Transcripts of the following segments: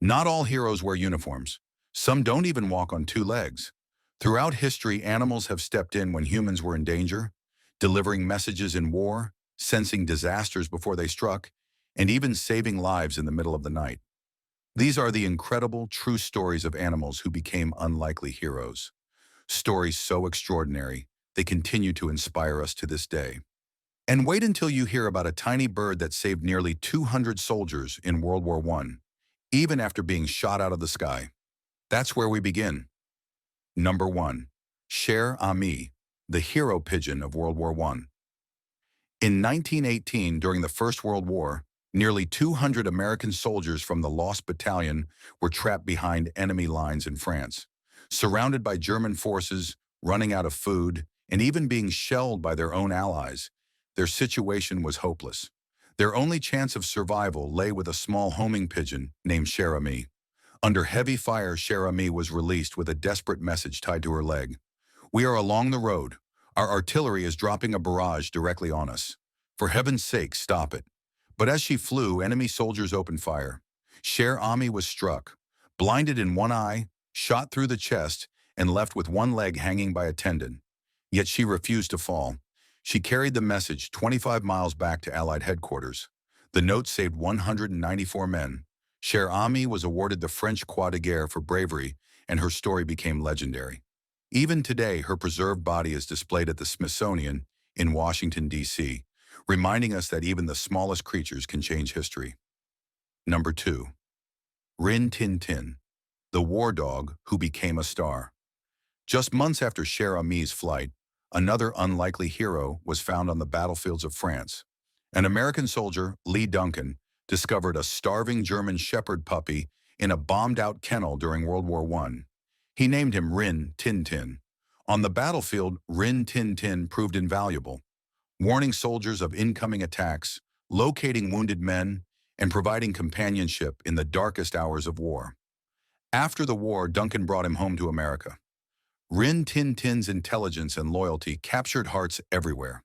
Not all heroes wear uniforms. Some don't even walk on two legs. Throughout history, animals have stepped in when humans were in danger, delivering messages in war, sensing disasters before they struck, and even saving lives in the middle of the night. These are the incredible, true stories of animals who became unlikely heroes. Stories so extraordinary, they continue to inspire us to this day. And wait until you hear about a tiny bird that saved nearly 200 soldiers in World War I, even after being shot out of the sky. That's where we begin. Number 1. Cher Ami, the hero pigeon of World War I. In 1918, during the First World War, nearly 200 American soldiers from the Lost Battalion were trapped behind enemy lines in France, surrounded by German forces, running out of food, and even being shelled by their own allies. Their situation was hopeless. Their only chance of survival lay with a small homing pigeon named Cher Ami. Under heavy fire, Cher Ami was released with a desperate message tied to her leg. "We are along the road. Our artillery is dropping a barrage directly on us. For heaven's sake, stop it." But as she flew, enemy soldiers opened fire. Cher Ami was struck, blinded in one eye, shot through the chest, and left with one leg hanging by a tendon. Yet she refused to fall. She carried the message 25 miles back to Allied headquarters. The note saved 194 men. Cher Ami was awarded the French Croix de Guerre for bravery, and her story became legendary. Even today, her preserved body is displayed at the Smithsonian in Washington, D.C., reminding us that even the smallest creatures can change history. Number 2. Rin Tin Tin, the war dog who became a star. Just months after Cher Ami's flight, another unlikely hero was found on the battlefields of France. An American soldier, Lee Duncan, discovered a starving German shepherd puppy in a bombed-out kennel during World War I. He named him Rin Tin Tin. On the battlefield, Rin Tin Tin proved invaluable, warning soldiers of incoming attacks, locating wounded men, and providing companionship in the darkest hours of war. After the war, Duncan brought him home to America. Rin Tin Tin's intelligence and loyalty captured hearts everywhere.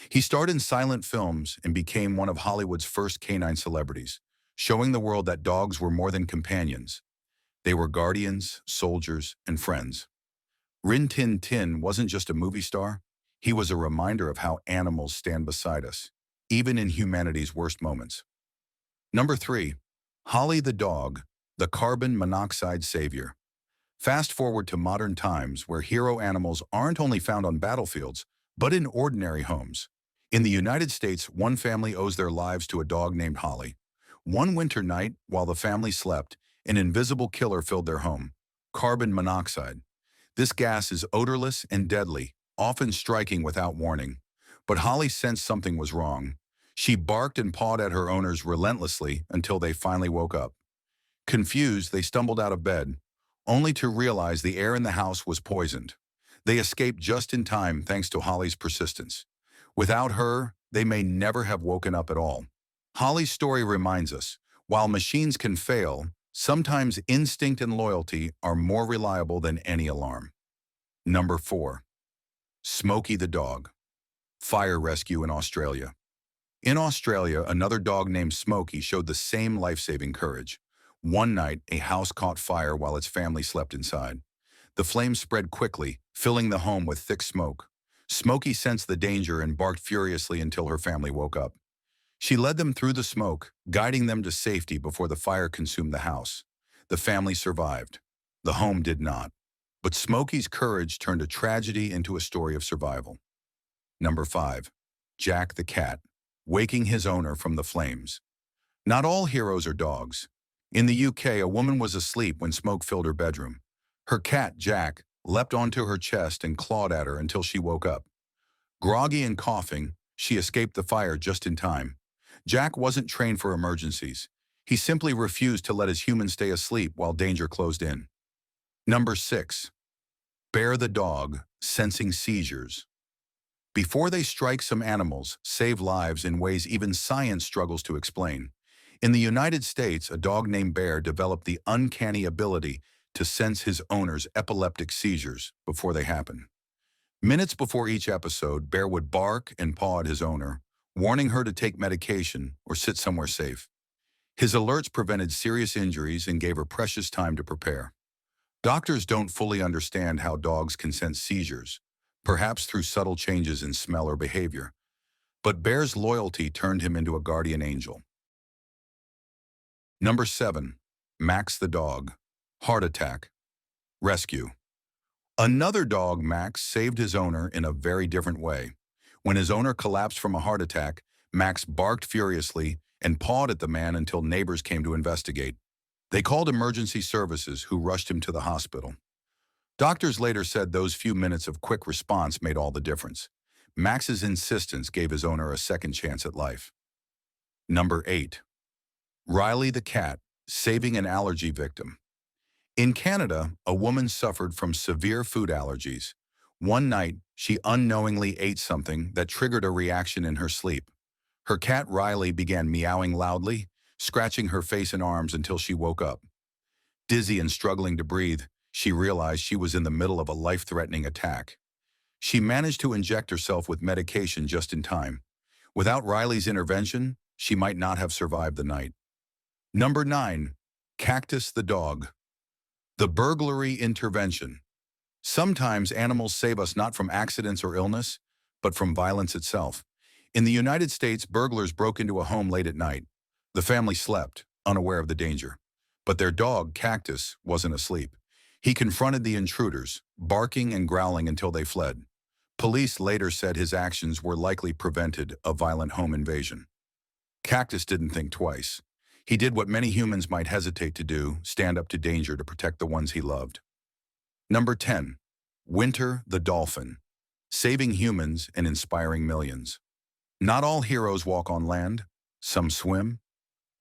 He starred in silent films and became one of Hollywood's first canine celebrities, showing the world that dogs were more than companions. They were guardians, soldiers, and friends. Rin Tin Tin wasn't just a movie star. He was a reminder of how animals stand beside us, even in humanity's worst moments. Number 3. Holly the dog, the carbon monoxide savior. Fast forward to modern times where hero animals aren't only found on battlefields, but in ordinary homes. In the United States, one family owes their lives to a dog named Holly. One winter night, while the family slept, an invisible killer filled their home: carbon monoxide. This gas is odorless and deadly, often striking without warning. But Holly sensed something was wrong. She barked and pawed at her owners relentlessly until they finally woke up. Confused, they stumbled out of bed, only to realize the air in the house was poisoned. They escaped just in time thanks to Holly's persistence. Without her, they may never have woken up at all. Holly's story reminds us, while machines can fail, sometimes instinct and loyalty are more reliable than any alarm. Number 4. Smokey the dog, fire rescue in Australia. In Australia, another dog named Smokey showed the same life-saving courage. One night, a house caught fire while its family slept inside. The flames spread quickly, filling the home with thick smoke. Smokey sensed the danger and barked furiously until her family woke up. She led them through the smoke, guiding them to safety before the fire consumed the house. The family survived. The home did not. But Smokey's courage turned a tragedy into a story of survival. Number 5. Jack the cat, waking his owner from the flames. Not all heroes are dogs. In the UK, a woman was asleep when smoke filled her bedroom. Her cat, Jack, leapt onto her chest and clawed at her until she woke up. Groggy and coughing, she escaped the fire just in time. Jack wasn't trained for emergencies. He simply refused to let his human stay asleep while danger closed in. Number 6. Bear the dog, sensing seizures. Before they strike, some animals save lives in ways even science struggles to explain. In the United States, a dog named Bear developed the uncanny ability to sense his owner's epileptic seizures before they happen. Minutes before each episode, Bear would bark and paw at his owner, warning her to take medication or sit somewhere safe. His alerts prevented serious injuries and gave her precious time to prepare. Doctors don't fully understand how dogs can sense seizures, perhaps through subtle changes in smell or behavior. But Bear's loyalty turned him into a guardian angel. Number 7. Max the dog. Heart attack. Rescue. Another dog, Max, saved his owner in a very different way. When his owner collapsed from a heart attack, Max barked furiously and pawed at the man until neighbors came to investigate. They called emergency services, who rushed him to the hospital. Doctors later said those few minutes of quick response made all the difference. Max's insistence gave his owner a second chance at life. Number 8. Riley the cat, saving an allergy victim. In Canada, a woman suffered from severe food allergies. One night, she unknowingly ate something that triggered a reaction in her sleep. Her cat Riley began meowing loudly, scratching her face and arms until she woke up. Dizzy and struggling to breathe, she realized she was in the middle of a life-threatening attack. She managed to inject herself with medication just in time. Without Riley's intervention, she might not have survived the night. Number 9. Cactus the dog. The burglary intervention. Sometimes animals save us not from accidents or illness, but from violence itself. In the United States, burglars broke into a home late at night. The family slept, unaware of the danger. But their dog, Cactus, wasn't asleep. He confronted the intruders, barking and growling until they fled. Police later said his actions were likely prevented a violent home invasion. Cactus didn't think twice. He did what many humans might hesitate to do, stand up to danger to protect the ones he loved. Number 10. Winter the dolphin, saving humans and inspiring millions. Not all heroes walk on land. Some swim.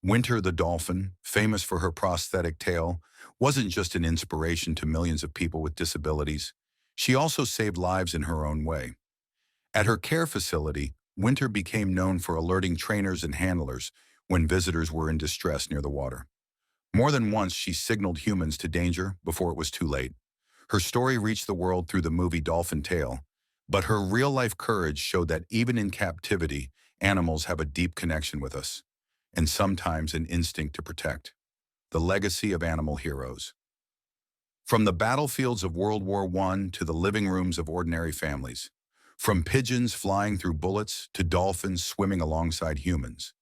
Winter the dolphin, famous for her prosthetic tail, wasn't just an inspiration to millions of people with disabilities. She also saved lives in her own way. At her care facility, Winter became known for alerting trainers and handlers when visitors were in distress near the water. More than once, she signaled humans to danger before it was too late. Her story reached the world through the movie Dolphin Tale, but her real-life courage showed that even in captivity, animals have a deep connection with us, and sometimes an instinct to protect. The legacy of animal heroes. From the battlefields of World War I to the living rooms of ordinary families, from pigeons flying through bullets to dolphins swimming alongside humans,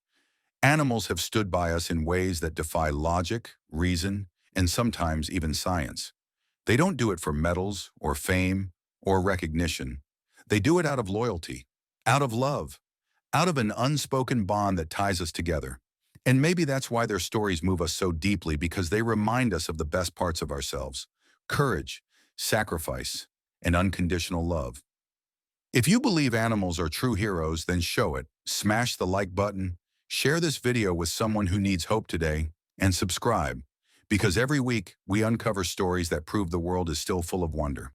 animals have stood by us in ways that defy logic, reason, and sometimes even science. They don't do it for medals or fame or recognition. They do it out of loyalty, out of love, out of an unspoken bond that ties us together. And maybe that's why their stories move us so deeply, because they remind us of the best parts of ourselves: courage, sacrifice, and unconditional love. If you believe animals are true heroes, then show it. Smash the like button, share this video with someone who needs hope today, and subscribe, because every week we uncover stories that prove the world is still full of wonder.